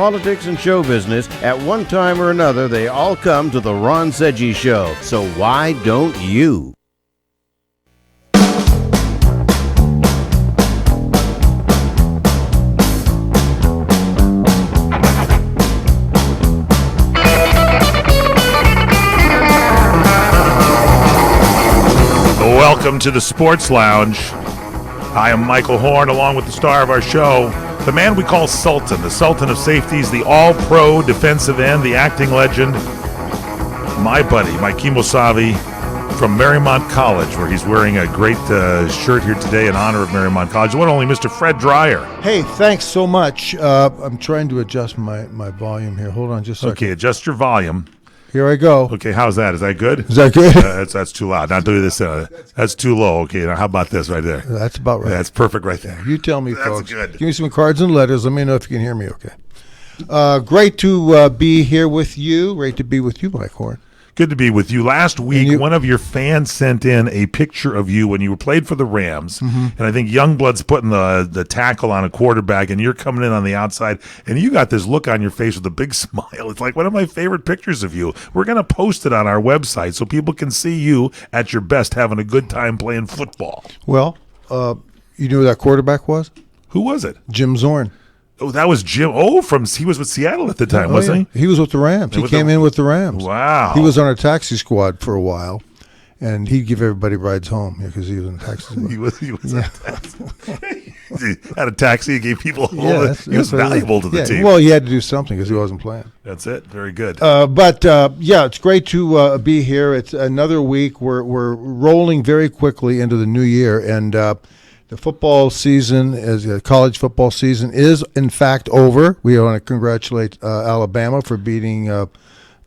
Politics and show business, at one time or another, they all come to the Ron Sedgy Show. So why don't you? Welcome to the Sports Lounge. I am Michael Horn, along with the star of our show, the man we call Sultan, the Sultan of Safeties, the all-pro defensive end, the acting legend, my buddy, Mike Kimosavi from Marymount College, where he's wearing a great shirt here today in honor of Marymount College. One only Mr. Fred Dreyer. Hey, thanks so much. I'm trying to adjust my volume here. Hold on just a second. Okay, adjust your volume. Here I go. Okay, how's that? Is that good? Is that good? That's too loud. Now do this. That's too low. Okay, now how about this right there? That's about right. That's perfect right there. You tell me, That's folks. Good. Give me some cards and letters. Let me know if you can hear me okay. Great to be here with you. Great to be with you, Mike Horn. Good to be with you. Last week, one of your fans sent in a picture of you when you played for the Rams, and I think Youngblood's putting the tackle on a quarterback, and you're coming in on the outside, and you got this look on your face with a big smile. It's like one of my favorite pictures of you. We're going to post it on our website so people can see you at your best having a good time playing football. Well, you knew who that quarterback was? Who was it? Jim Zorn. Oh, that was Jim. Oh, he was with Seattle at the time, wasn't he? He was with the Rams. He came in with the Rams. Wow. He was on a taxi squad for a while, and he'd give everybody rides home because he was in a taxi squad. he was on a taxi. He had a taxi. He gave people a hold. He was valuable to the team. Well, he had to do something because he wasn't playing. That's it. Very good. But it's great to be here. It's another week. We're rolling very quickly into the new year, and the football season, college football season, is in fact over. We want to congratulate Alabama for beating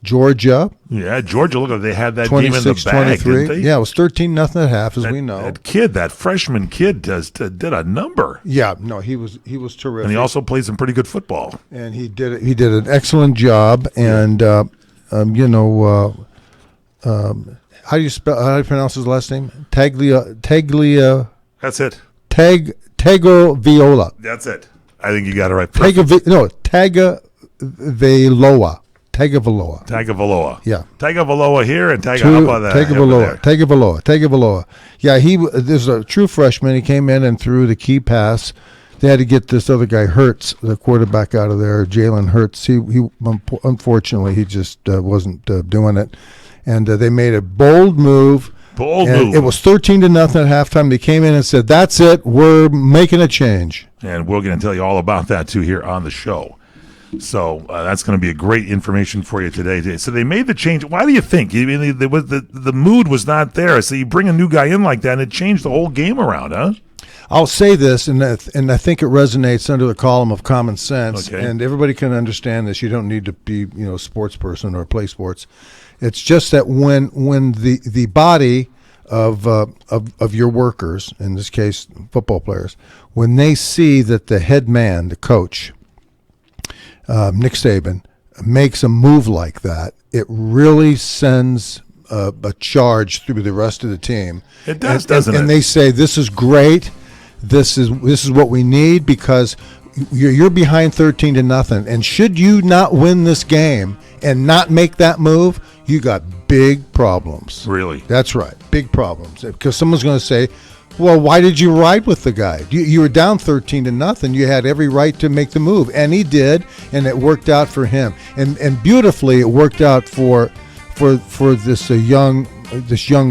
Georgia. Yeah, Georgia. Look, they had that game in the bag, didn't they? Yeah, it was 13-0 at half, as we know. That freshman kid, did a number. Yeah, no, he was terrific, and he also played some pretty good football. And he did an excellent job. And how do you pronounce his last name? Taglia. That's it. Tagovailoa. That's it. I think you got it right. Tagovailoa. Tagovailoa. Yeah. Tagovailoa here and Tagovailoa. Yeah, there's a true freshman. He came in and threw the key pass. They had to get this other guy, Hurts, the quarterback, out of there, Jalen Hurts. He unfortunately, he just wasn't doing it. And they made a bold move. It was 13-0 at halftime. They came in and said, "That's it. We're making a change." And we're going to tell you all about that too here on the show. So that's going to be a great information for you today. So they made the change. Why do you think? The mood was not there. So you bring a new guy in like that, and it changed the whole game around, huh? I'll say this, and I think it resonates under the column of common sense, and everybody can understand this. You don't need to be, a sports person or play sports. It's just that when the body of your workers, in this case football players, when they see that the head man, the coach, Nick Saban, makes a move like that, it really sends a charge through the rest of the team. It does, doesn't it? And they say, "This is great. This is what we need," because you're behind 13-0, and should you not win this game and not make that move, you got big problems. Really? That's right, big problems. Because someone's going to say, "Well, why did you ride with the guy? You were down 13-0. You had every right to make the move," and he did, and it worked out for him. And beautifully, it worked out for this young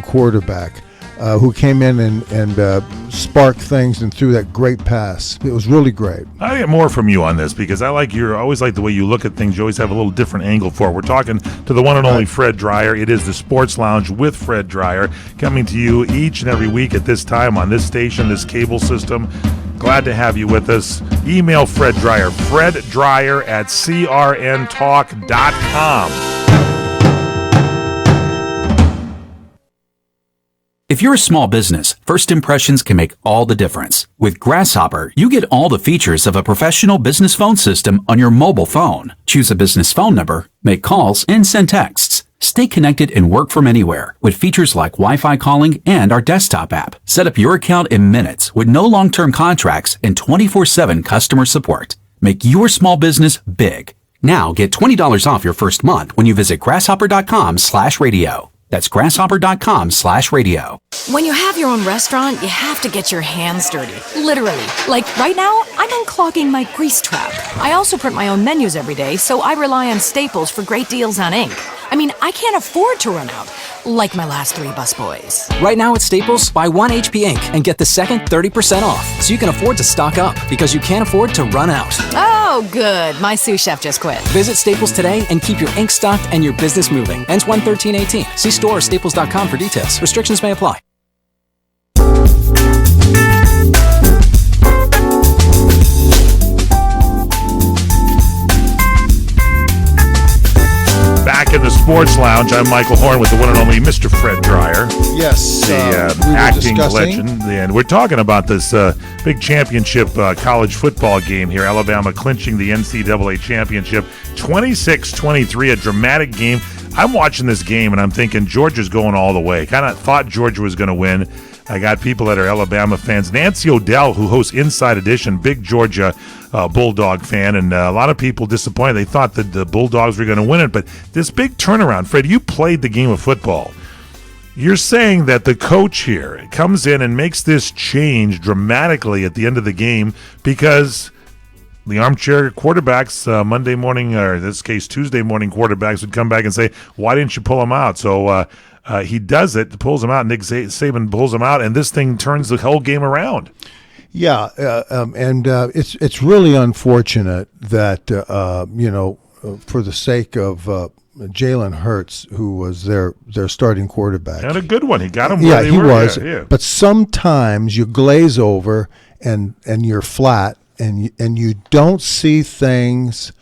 quarterback. Who came in and sparked things and threw that great pass. It was really great. I get more from you on this because I always like the way you look at things. You always have a little different angle for it. We're talking to the one and only Fred Dreyer. It is the Sports Lounge with Fred Dreyer, coming to you each and every week at this time on this station, this cable system. Glad to have you with us. Email Fred Dreyer, freddryer@crntalk.com. If you're a small business, first impressions can make all the difference. With Grasshopper, you get all the features of a professional business phone system on your mobile phone. Choose a business phone number, make calls, and send texts. Stay connected and work from anywhere with features like Wi-Fi calling and our desktop app. Set up your account in minutes with no long-term contracts and 24/7 customer support. Make your small business big. Now get $20 off your first month when you visit grasshopper.com/radio. That's grasshopper.com/radio. When you have your own restaurant, you have to get your hands dirty. Literally. Like right now, I'm unclogging my grease trap. I also print my own menus every day, so I rely on Staples for great deals on ink. I mean, I can't afford to run out, like my last 3 busboys. Right now at Staples, buy 1 HP ink and get the second 30% off, so you can afford to stock up, because you can't afford to run out. Oh, good. My sous chef just quit. Visit Staples today and keep your ink stocked and your business moving. Ends 1/13/18. See store or staples.com for details. Restrictions may apply. Back in the Sports Lounge, I'm Michael Horn with the one and only Mr. Fred Dreyer. Yes, the we were acting discussing. legend. And we're talking about this big championship college football game here. Alabama clinching the NCAA championship 26-23, a dramatic game. I'm watching this game and I'm thinking Georgia's going all the way. Kind of thought Georgia was going to win. I got people that are Alabama fans. Nancy O'Dell, who hosts Inside Edition, big Georgia Bulldog fan, and a lot of people disappointed. They thought that the Bulldogs were going to win it, but this big turnaround. Fred, you played the game of football. You're saying that the coach here comes in and makes this change dramatically at the end of the game because the armchair quarterbacks Monday morning, or in this case Tuesday morning quarterbacks, would come back and say, why didn't you pull him out? So he does it, pulls him out. Nick Saban pulls him out, and this thing turns the whole game around. Yeah, and it's really unfortunate that for the sake of Jalen Hurts, who was their starting quarterback, and a good one. He got him. Yeah, where they he were. was. Yeah. But sometimes you glaze over and you're flat, and you don't see things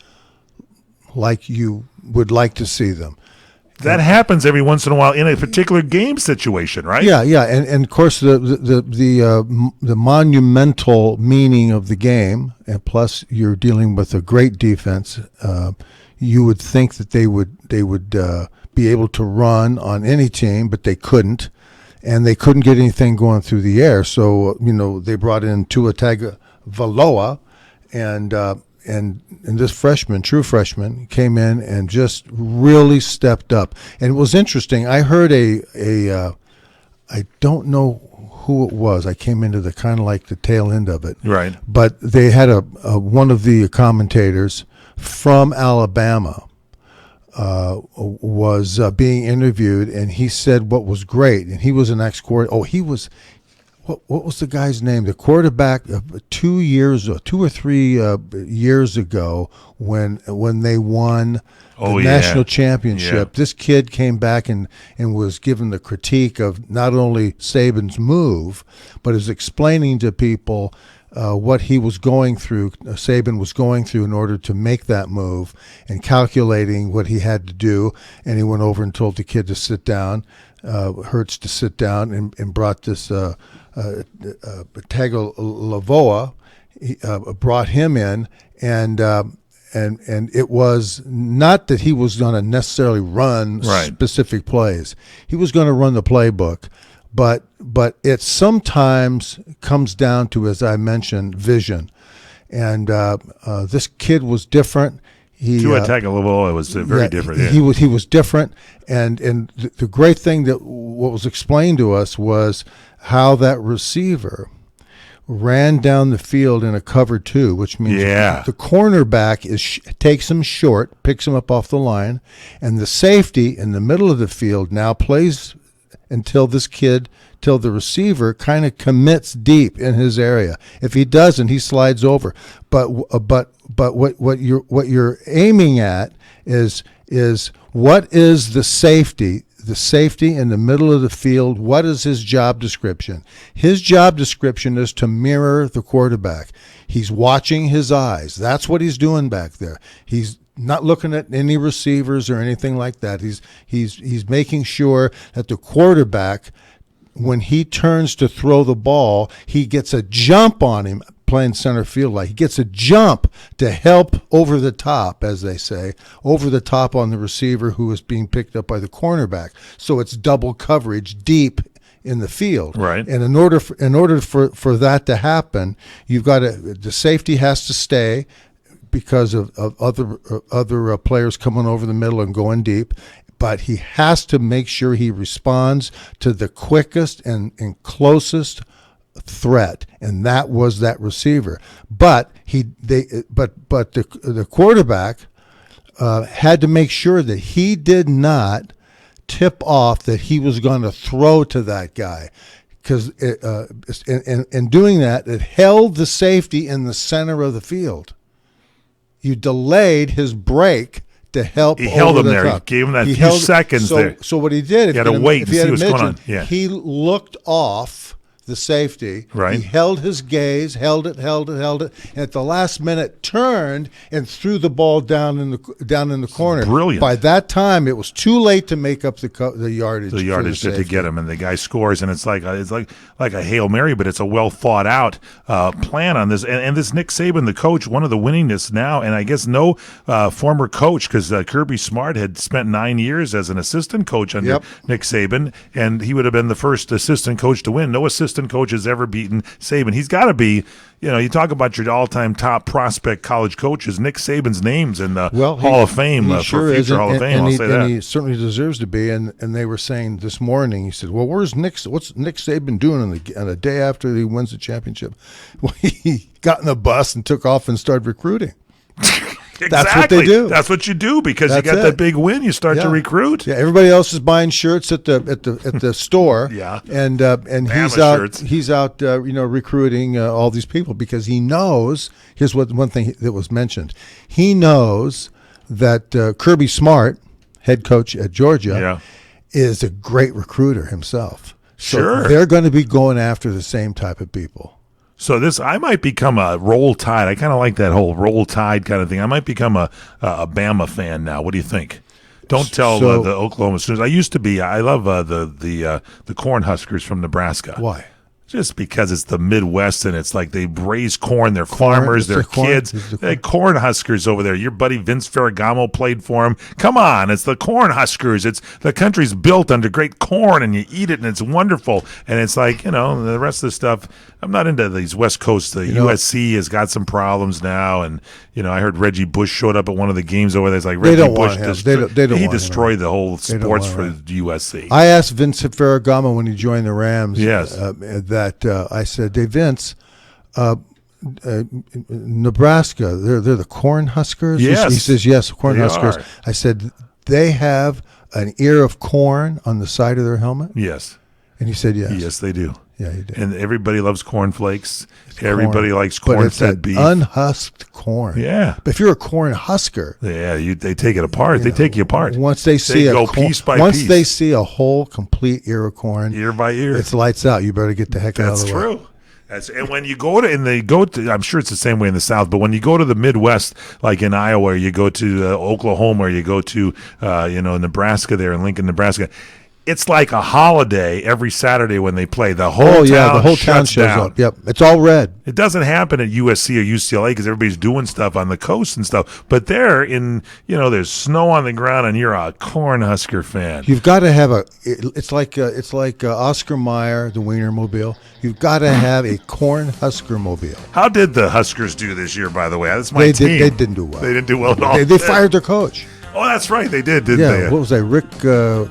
like you would like to see them. That happens every once in a while in a particular game situation, right? Yeah, and of course the monumental meaning of the game, and plus you're dealing with a great defense. You would think that they would be able to run on any team, but they couldn't, and they couldn't get anything going through the air. So they brought in Tua Tagovailoa, and this true freshman, came in and just really stepped up. And it was interesting. I heard I don't know who it was. I came into the kind of like the tail end of it. Right. But they had one of the commentators from Alabama was being interviewed, and he said what was great. And he was an ex-quarterback. Oh, he was. What was the guy's name? The quarterback 2 or 3 years ago when they won the national championship. Yeah. This kid came back and was given the critique of not only Saban's move, but is explaining to people what he was going through, Saban was going through in order to make that move, and calculating what he had to do. And he went over and told the kid to sit down, Hurts to sit down, and brought this Tagovailoa, brought him in, and it was not that he was going to necessarily run specific plays. He was going to run the playbook, but it sometimes comes down to, as I mentioned, vision. And this kid was different. Tua Tagovailoa was very different. Yeah. He was different, and the great thing that what was explained to us was how that receiver ran down the field in a cover 2, which means the cornerback takes him short, picks him up off the line, and the safety in the middle of the field now plays until the receiver kind of commits deep in his area. If he doesn't, he slides over. But what you're aiming at is what is the safety? The safety in the middle of the field, what is his job description? His job description is to mirror the quarterback. He's watching his eyes. That's what he's doing back there. He's not looking at any receivers or anything like that. He's making sure that the quarterback, when he turns to throw the ball, he gets a jump on him, playing center field. Like he gets a jump to help over the top, as they say, over the top on the receiver who is being picked up by the cornerback. So it's double coverage deep in the field. Right. And in order for that to happen, you've got the safety has to stay because of other players coming over the middle and going deep. But he has to make sure he responds to the quickest and closest threat, and that was that receiver. But the quarterback had to make sure that he did not tip off that he was going to throw to that guy, because in doing that, it held the safety in the center of the field. You delayed his break to help. He held him there. Top. He gave him that few seconds there. So what he did, he had to wait to see what's going on. Yeah. He looked off the safety. Right. He held his gaze, held it, and at the last minute turned and threw the ball down in the corner. Brilliant. By that time, it was too late to make up the yardage. The yardage to get him, and the guy scores, and it's like a Hail Mary, but it's a well thought out plan on this. And this Nick Saban, the coach, one of the winningest now, and I guess no former coach, because Kirby Smart had spent 9 years as an assistant coach under Nick Saban, and he would have been the first assistant coach to win. No assistant coach has ever beaten Saban. He's got to be, you talk about your all-time top prospect college coaches. Nick Saban's name's in the Hall of Fame, for future Hall of Fame. I'll say that. And he certainly deserves to be. And they were saying this morning, he said, well, what's Nick Saban doing on the day after he wins the championship? Well, he got in the bus and took off and started recruiting. Exactly. That's what they do. That's what you do, because you got that big win. You start to recruit. Yeah, everybody else is buying shirts at the store. Yeah, and Bama he's out recruiting all these people, because he knows. Here's one thing that was mentioned. He knows that Kirby Smart, head coach at Georgia, is a great recruiter himself. So they're going to be going after the same type of people. So I might become a Roll Tide. I kind of like that whole Roll Tide kind of thing. I might become a Bama fan now. What do you think? Don't tell the Oklahoma Sooners. I used to be. I love the Cornhuskers from Nebraska. Why? Just because it's the Midwest, and it's like they raise corn. They're farmers. They're kids. They're Cornhuskers over there. Your buddy Vince Ferragamo played for them. Come on, it's the Cornhuskers. It's the country's built under great corn, and you eat it, and it's wonderful. And it's like, the rest of the stuff. I'm not into these West Coast. The USC has got some problems now, and I heard Reggie Bush showed up at one of the games over there. It's like Reggie Bush destroyed the whole sports for USC. I asked Vince Ferragamo when he joined the Rams. Yes. I said, hey, Vince, Nebraska, they're the Cornhuskers? Yes. He says, yes, Cornhuskers. I said, they have an ear of corn on the side of their helmet? Yes. And he said, yes. Yes, they do. Yeah, he did. And everybody loves cornflakes. Everybody likes corn-fed beef. Unhusked corn. Yeah. But if you're a corn husker, they take it apart. They take you apart. Once they see piece by once piece. they see a whole complete ear of corn, ear by ear, it's lights out. You better get the heck out of the way. That's true. And when you go to, I'm sure it's the same way in the South, but when you go to the Midwest, like in Iowa, or you go to Oklahoma, or you go to Nebraska, there in Lincoln, Nebraska. It's like a holiday every Saturday when they play. The whole town shows down. up. Yep, it's all red. It doesn't happen at USC or UCLA because everybody's doing stuff on the coast and stuff. But there, there's snow on the ground, and you're a Cornhusker fan. You've got to have It's like Oscar Mayer, the Wienermobile. You've got to have a Cornhusker mobile. How did the Huskers do this year? By the way, that's my team. They didn't do well. They didn't do well at all. They fired their coach. Oh, that's right. They did, didn't they? What was that? Rick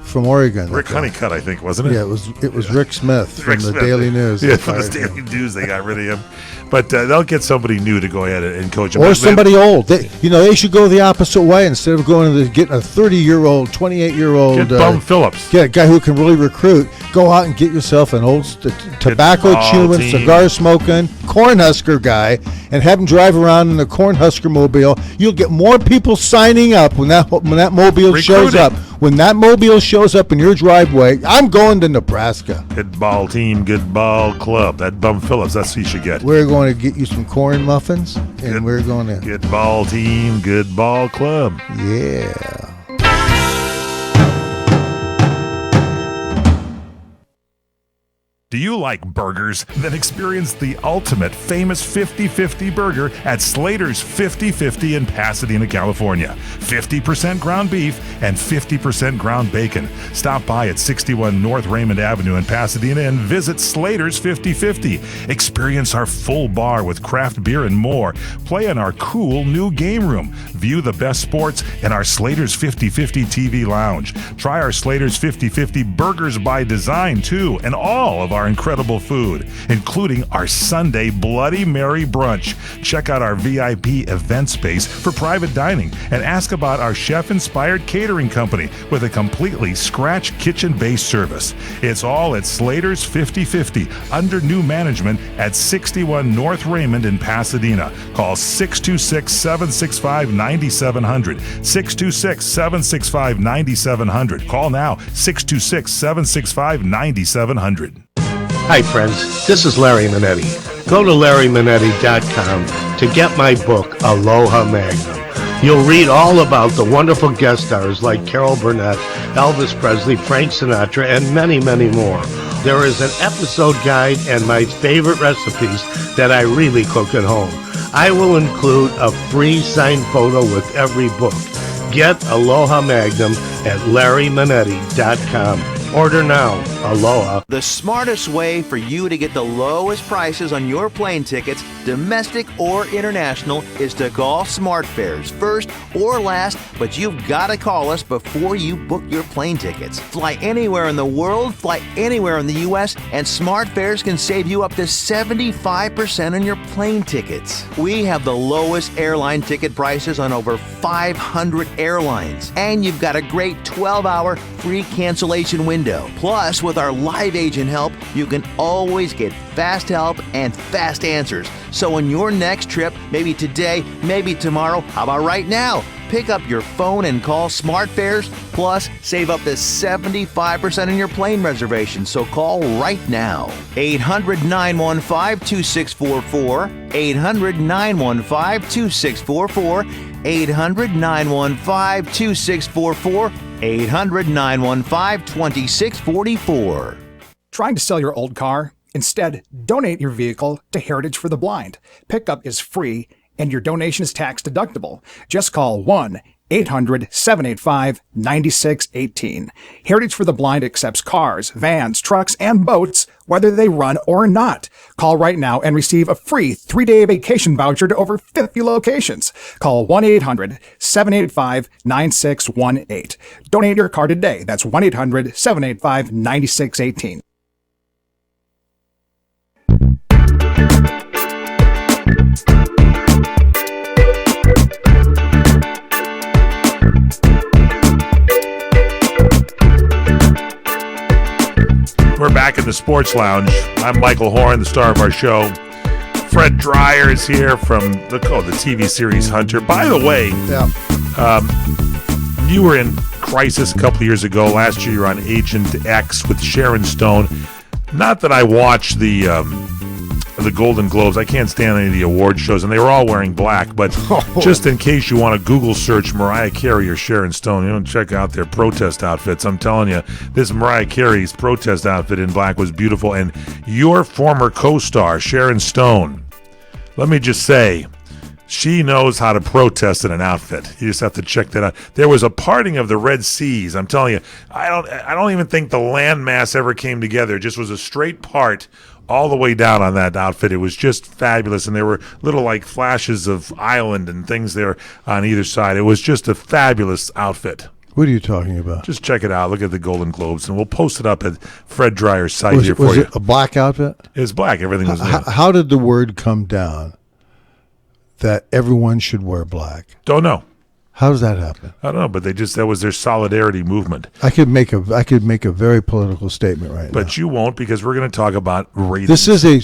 from Oregon. Rick Honeycutt, I think, wasn't it? Yeah, it was Rick Smith from the Daily News. Yeah, from the Daily News, they got rid of him. But they'll get somebody new to go ahead and coach him. Or somebody old. They should go the opposite way. Instead of getting a 30-year-old, 28-year-old. Get Bum Phillips. Get a guy who can really recruit. Go out and get yourself an old tobacco-chewing, cigar-smoking Cornhusker guy and have him drive around in the Cornhusker mobile. You'll get more people signing up when that mobile shows up. When that mobile shows up in your driveway, I'm going to Nebraska. Good ball team, good ball club. That Bum Phillips, that's who you should get. We're going to get you some corn muffins, and we're going to... Good ball team, good ball club. Yeah. Do you like burgers? Then experience the ultimate famous 50-50 burger at Slater's 50-50 in Pasadena, California. 50% ground beef and 50% ground bacon. Stop by at 61 North Raymond Avenue in Pasadena and visit Slater's 50-50. Experience our full bar with craft beer and more. Play in our cool new game room. View the best sports in our Slater's 50-50 TV lounge. Try our Slater's 50-50 Burgers by Design, too, and all of our incredible food, including our Sunday Bloody Mary brunch. Check out our VIP event space for private dining and ask about our chef-inspired catering company with a completely scratch kitchen-based service. It's all at Slater's 50-50 under new management at 61 North Raymond in Pasadena. Call 626-765-9700. 626-765-9700. Call now, 626-765-9700. Hi, friends. This is Larry Minetti. Go to LarryMinetti.com to get my book, Aloha Magnum. You'll read all about the wonderful guest stars like Carol Burnett, Elvis Presley, Frank Sinatra, and many, many more. There is an episode guide and my favorite recipes that I really cook at home. I will include a free signed photo with every book. Get Aloha Magnum at LarryMinetti.com. Order now. Aloha. The smartest way for you to get the lowest prices on your plane tickets, domestic or international, is to call SmartFares first or last, but you've got to call us before you book your plane tickets. Fly anywhere in the world, fly anywhere in the U.S., and SmartFares can save you up to 75% on your plane tickets. We have the lowest airline ticket prices on over 500 airlines, and you've got a great 12-hour free cancellation window. Plus, with our live agent help, you can always get fast help and fast answers. So on your next trip, maybe today, maybe tomorrow, how about right now? Pick up your phone and call SmartFares, plus save up to 75% on your plane reservation. So call right now. 800-915-2644, 800-915-2644, 800-915-2644, 800-915-2644. Trying to sell your old car? Instead, donate your vehicle to Heritage for the Blind. Pickup is free and your donation is tax deductible. Just call 1-800-785-9618. Heritage for the Blind accepts cars, vans, trucks, and boats, whether they run or not. Call right now and receive a free 3-day vacation voucher to over 50 locations. Call 1-800-785-9618. Donate your car today. That's 1-800-785-9618. We're back in the Sports Lounge. I'm Michael Horn, the star of our show. Fred Dreyer is here from the TV series Hunter. By the way, you were in Crisis a couple years ago. Last year you were on Agent X with Sharon Stone. Not that I watched the Golden Globes. I can't stand any of the award shows, and they were all wearing black. But just in case you want to Google search Mariah Carey or Sharon Stone, you know, check out their protest outfits. I'm telling you, this Mariah Carey's protest outfit in black was beautiful. And your former co-star, Sharon Stone, let me just say, she knows how to protest in an outfit. You just have to check that out. There was a parting of the Red Seas. I'm telling you, I don't even think the landmass ever came together. It just was a straight part all the way down on that outfit. It was just fabulous, and there were little like flashes of island and things there on either side. It was just a fabulous outfit. What are you talking about? Just check it out. Look at the Golden Globes, and we'll post it up at Fred Dreyer's site here for you. Was it a black outfit? It was black. Everything was new. How did the word come down that everyone should wear black? Don't know. How does that happen? I don't know, but that was their solidarity movement. I could make a very political statement right now. But you won't, because we're going to talk about ratings. This is a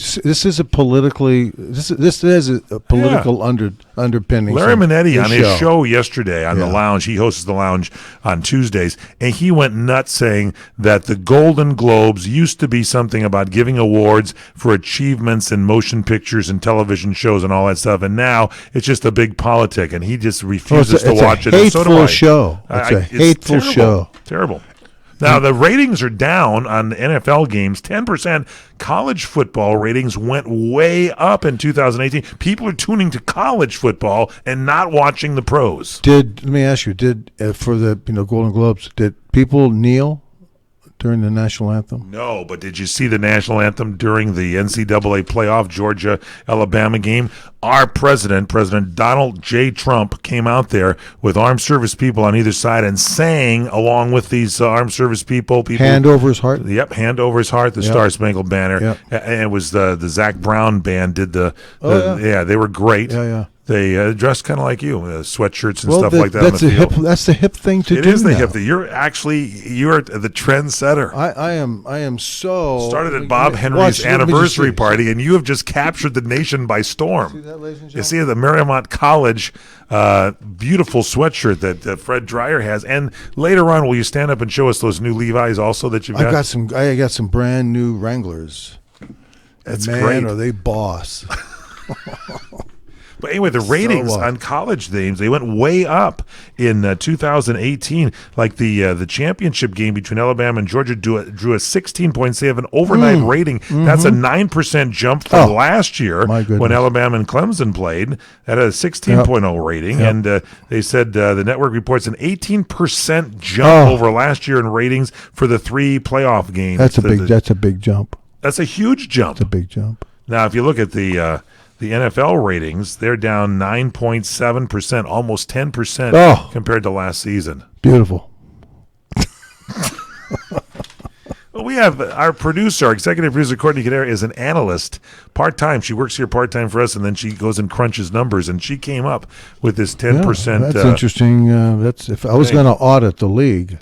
political underpinning. Larry Minetti on his show yesterday on the Lounge, he hosts the Lounge on Tuesdays, and he went nuts saying that the Golden Globes used to be something about giving awards for achievements in motion pictures and television shows and all that stuff, and now it's just a big politic, and he just refuses to watch it. It's a hateful show. It's a hateful show. Terrible. Now, the ratings are down on NFL games, 10%. College football ratings went way up in 2018. People are tuning to college football and not watching the pros. Let me ask you, for the Golden Globes, did people kneel during the national anthem? No, but did you see the national anthem during the NCAA playoff Georgia-Alabama game? Our president, President Donald J. Trump, came out there with armed service people on either side and sang along with these armed service people. Hand over his heart? Yep, Hand Over His Heart, the Star Spangled Banner. Yep. And it was the Zach Brown band did they were great. Yeah. They dressed kind of like you, sweatshirts and stuff like that. That's on the field. That's the hip thing to do. It is the now. hip thing. You're the trendsetter. I am so. Started at Bob Henry's anniversary party, and you have just captured the nation by storm. See that, ladies and gentlemen? You see the Marymount College beautiful sweatshirt that Fred Dreyer has, and later on, will you stand up and show us those new Levi's also that you've got? I got some brand new Wranglers. That's Man, great. are they boss? But anyway, the ratings on college games, they went way up in 2018. Like the championship game between Alabama and Georgia drew a 16.7 overnight rating. That's a 9% jump from last year when Alabama and Clemson played. That had a 16.0 rating. Yep. And they said the network reports an 18% jump over last year in ratings for the 3 playoff games. That's a big jump. That's a huge jump. It's a big jump. Now, if you look at the NFL ratings, they're down 9.7%, almost 10% compared to last season. Beautiful. Well, we have our producer, our executive producer, Courtney Cadera, is an analyst part-time. She works here part-time for us, and then she goes and crunches numbers, and she came up with this 10%. That's interesting. If I was going to audit the league,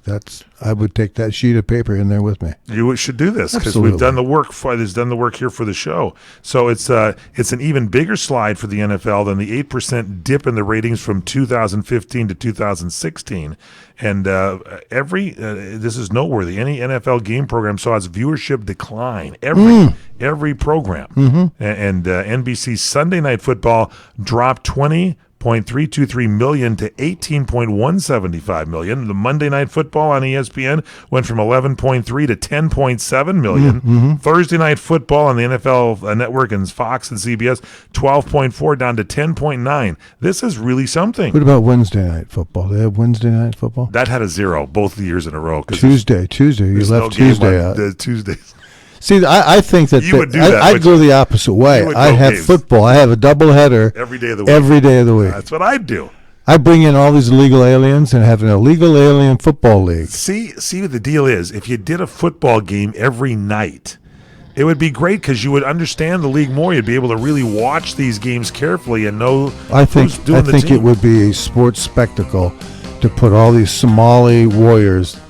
I would take that sheet of paper in there with me. You should do this because we've done the work. There's done the work here for the show. So it's an even bigger slide for the NFL than the 8% dip in the ratings from 2015 to 2016. And this is noteworthy. Any NFL game program saw its viewership decline. Every program. And NBC's Sunday Night Football dropped 20.323 million to 18.175 million. The Monday Night Football on ESPN went from 11.3 to 10.7 million. Thursday Night Football on the NFL Network and Fox and CBS, 12.4 down to 10.9. This is really something. What about Wednesday Night Football? They have Wednesday Night Football? That had a 0 both years in a row. Tuesday. You left Tuesday out. Tuesdays. See, I think that you would do that. I'd go the opposite way. I'd have football. I have a doubleheader every day of the week. That's what I'd do. I bring in all these illegal aliens and have an illegal alien football league. See what the deal is. If you did a football game every night, it would be great because you would understand the league more. You'd be able to really watch these games carefully and know who's doing the team. I think it would be a sports spectacle to put all these Somali warriors.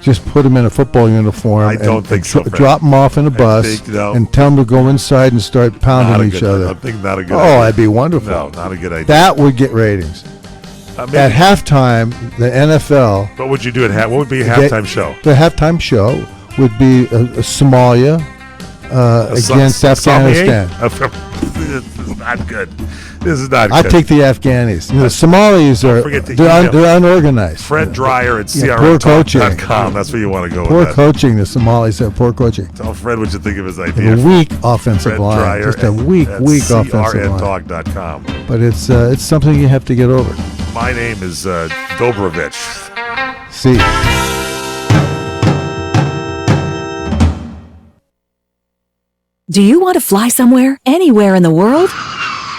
Just put them in a football uniform. I don't think so. Drop them off in a bus and tell them to go inside and start pounding each other. I think not a good idea. Oh, that'd be wonderful. No, not a good idea. That would get ratings. At halftime, the NFL. What would you do at half? What would be a halftime show? The halftime show would be Somalia against Afghanistan. This is not good. This is not good. I'd take the Afghanis. The Somalis they're unorganized. Fred Dreyer at CRM.com. That's where you want to go poor with coaching. The Somalis have poor coaching. Tell Fred what you think of his idea. A weak offensive Fred line. Dreyer Just a weak offensive line. CRNtalk.com. But it's something you have to get over. My name is Dobrovich. See. Do you want to fly somewhere, anywhere in the world?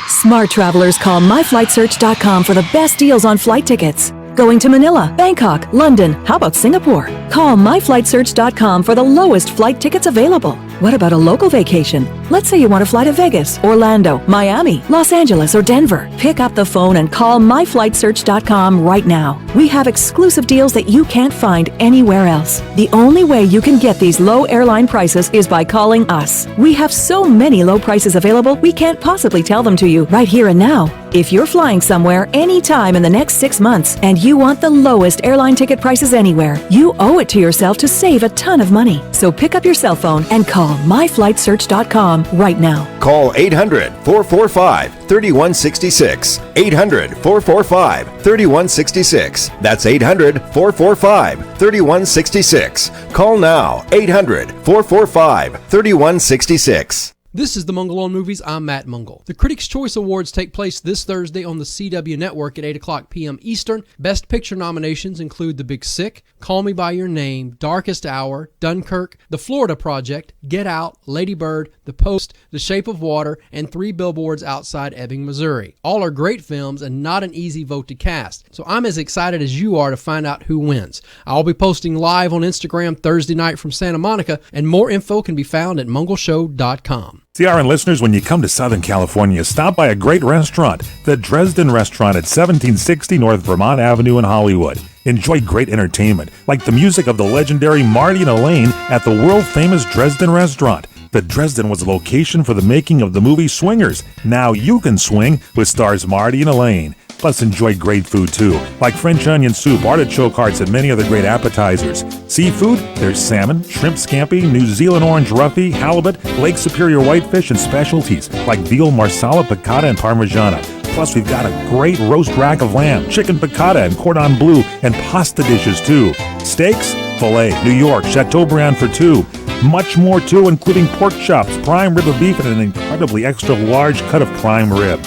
Smart travelers call myflightsearch.com for the best deals on flight tickets. Going to Manila, Bangkok, London, how about Singapore? Call myflightsearch.com for the lowest flight tickets available. What about a local vacation? Let's say you want to fly to Vegas, Orlando, Miami, Los Angeles, or Denver. Pick up the phone and call myflightsearch.com right now. We have exclusive deals that you can't find anywhere else. The only way you can get these low airline prices is by calling us. We have so many low prices available, we can't possibly tell them to you right here and now. If you're flying somewhere anytime in the next 6 months and you want the lowest airline ticket prices anywhere, you owe it to yourself to save a ton of money. So pick up your cell phone and call myflightsearch.com right now. Call 800-445-3166. 800-445-3166. That's 800-445-3166. Call now. 800-445-3166. This is the Mungle on Movies. I'm Matt Mungle. The Critics' Choice Awards take place this Thursday on the CW Network at 8 o'clock p.m. Eastern. Best Picture nominations include The Big Sick, Call Me By Your Name, Darkest Hour, Dunkirk, The Florida Project, Get Out, Lady Bird, The Post, The Shape of Water, and 3 Billboards Outside Ebbing, Missouri. All are great films and not an easy vote to cast, so I'm as excited as you are to find out who wins. I'll be posting live on Instagram Thursday night from Santa Monica, and more info can be found at mungleshow.com. CRN listeners, when you come to Southern California, stop by a great restaurant, the Dresden Restaurant at 1760 North Vermont Avenue in Hollywood. Enjoy great entertainment, like the music of the legendary Marty and Elaine at the world-famous Dresden Restaurant. The Dresden was a location for the making of the movie Swingers. Now you can swing with stars Marty and Elaine. Plus, enjoy great food, too, like French onion soup, artichoke hearts, and many other great appetizers. Seafood, there's salmon, shrimp scampi, New Zealand orange roughy, halibut, Lake Superior whitefish, and specialties like veal, marsala, piccata, and parmigiana. Plus, we've got a great roast rack of lamb, chicken piccata, and cordon bleu, and pasta dishes, too. Steaks, filet, New York, Chateaubriand for 2. Much more, too, including pork chops, prime rib of beef, and an incredibly extra large cut of prime rib.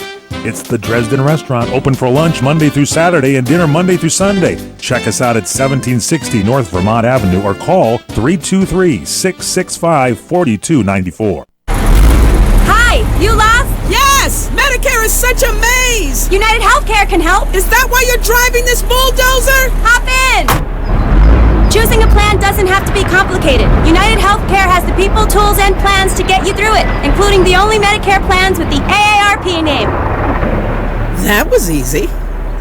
It's the Dresden Restaurant, open for lunch Monday through Saturday and dinner Monday through Sunday. Check us out at 1760 North Vermont Avenue or call 323-665-4294. Hi, you laugh? Yes! Medicare is such a maze! United Healthcare can help. Is that why you're driving this bulldozer? Hop in! Choosing a plan doesn't have to be complicated. United Healthcare has the people, tools, and plans to get you through it, including the only Medicare plans with the AARP name. That was easy.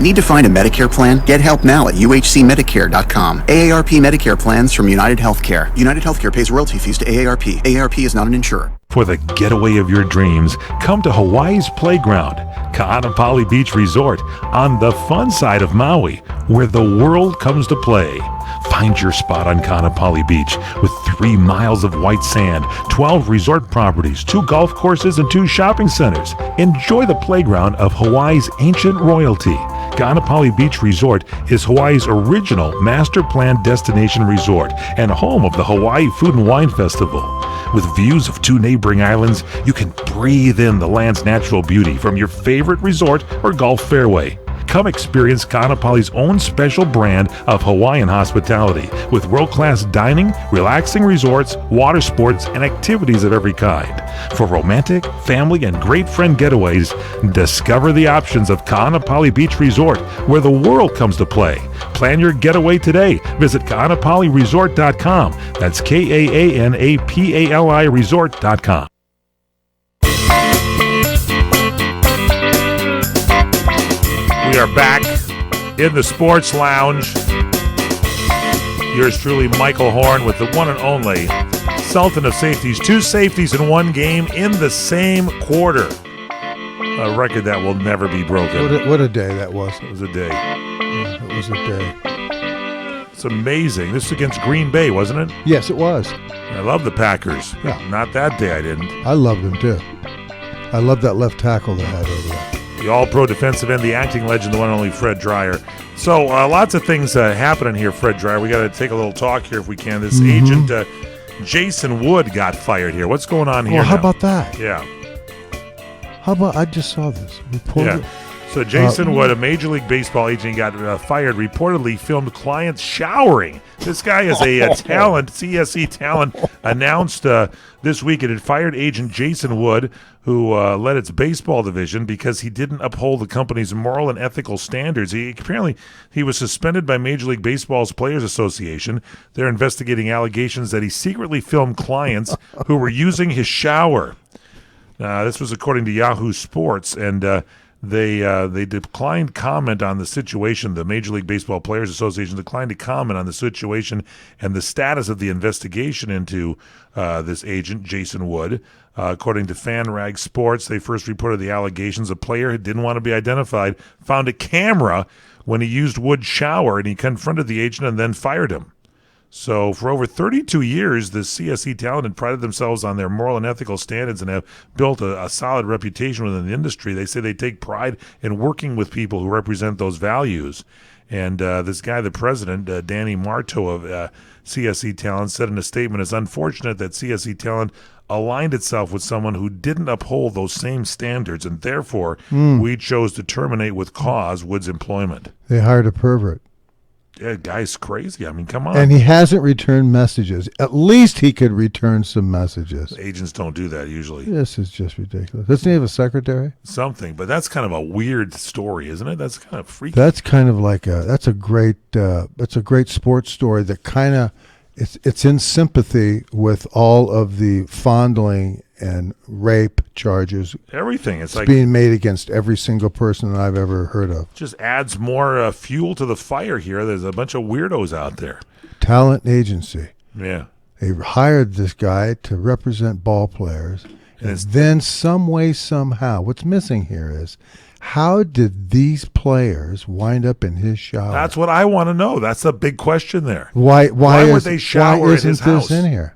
Need to find a Medicare plan? Get help now at uhcmedicare.com. AARP Medicare plans from United Healthcare. United Healthcare pays royalty fees to AARP. AARP is not an insurer. For the getaway of your dreams, come to Hawaii's Playground, Ka'anapali Beach Resort, on the fun side of Maui, where the world comes to play. Find your spot on Ka'anapali Beach with 3 miles of white sand, 12 resort properties, 2 golf courses, and 2 shopping centers. Enjoy the playground of Hawaii's ancient royalty. Ka'anapali Beach Resort is Hawaii's original master planned destination resort and home of the Hawaii Food and Wine Festival. With views of 2 neighboring islands, you can breathe in the land's natural beauty from your favorite resort or golf fairway. Come experience Ka'anapali's own special brand of Hawaiian hospitality with world-class dining, relaxing resorts, water sports, and activities of every kind. For romantic, family, and great friend getaways, discover the options of Ka'anapali Beach Resort, where the world comes to play. Plan your getaway today. Visit Ka'anapaliResort.com. That's KAANAPALI Resort.com. We are back in the Sports Lounge. Yours truly, Michael Horn, with the one and only Sultan of Safeties. 2 safeties in 1 game in the same quarter. A record that will never be broken. What a day that was. It was a day. Yeah, it was a day. It's amazing. This is against Green Bay, wasn't it? Yes, it was. I love the Packers. Yeah. Not that day I didn't. I loved them, too. I loved that left tackle they had over there. The all-pro defensive end, the acting legend, the one and only Fred Dreyer. So lots of things happening here, Fred Dreyer. We got to take a little talk here if we can. This agent Jason Wood got fired here. What's going on here? Well, how about that? Yeah. How about, I just saw this. Reported. Yeah. So Jason Wood, a Major League Baseball agent, got fired, reportedly filmed clients showering. This guy is a talent, CSE talent, announced this week it had fired agent Jason Wood, who led its baseball division because he didn't uphold the company's moral and ethical standards. Apparently he was suspended by Major League Baseball's Players Association. They're investigating allegations that he secretly filmed clients who were using his shower. This was according to Yahoo Sports, and They declined comment on the situation. The Major League Baseball Players Association declined to comment on the situation and the status of the investigation into this agent, Jason Wood. According to FanRag Sports, they first reported the allegations a player who didn't want to be identified found a camera when he used Wood's shower, and he confronted the agent and then fired him. So for over 32 years, the CSE talent had prided themselves on their moral and ethical standards and have built a solid reputation within the industry. They say they take pride in working with people who represent those values. And this guy, the president, Danny Marto of CSE Talent, said in a statement, it's unfortunate that CSE Talent aligned itself with someone who didn't uphold those same standards, and therefore we chose to terminate with cause Wood's employment. They hired a pervert. Yeah, guy's crazy. I mean, come on. And he hasn't returned messages. At least he could return some messages. Agents don't do that usually. This is just ridiculous. Doesn't he have a secretary? Something, but that's kind of a weird story, isn't it? That's kind of freaky. That's kind of like that's a great sports story that kind of it's in sympathy with all of the fondling and rape charges. Everything. It's like being made against every single person that I've ever heard of. Just adds more fuel to the fire here. There's a bunch of weirdos out there. Talent agency. Yeah. They hired this guy to represent ball players. And then some way, somehow, what's missing here is, how did these players wind up in his shower? That's what I want to know. That's the big question there. Why would they shower in his house? This in here?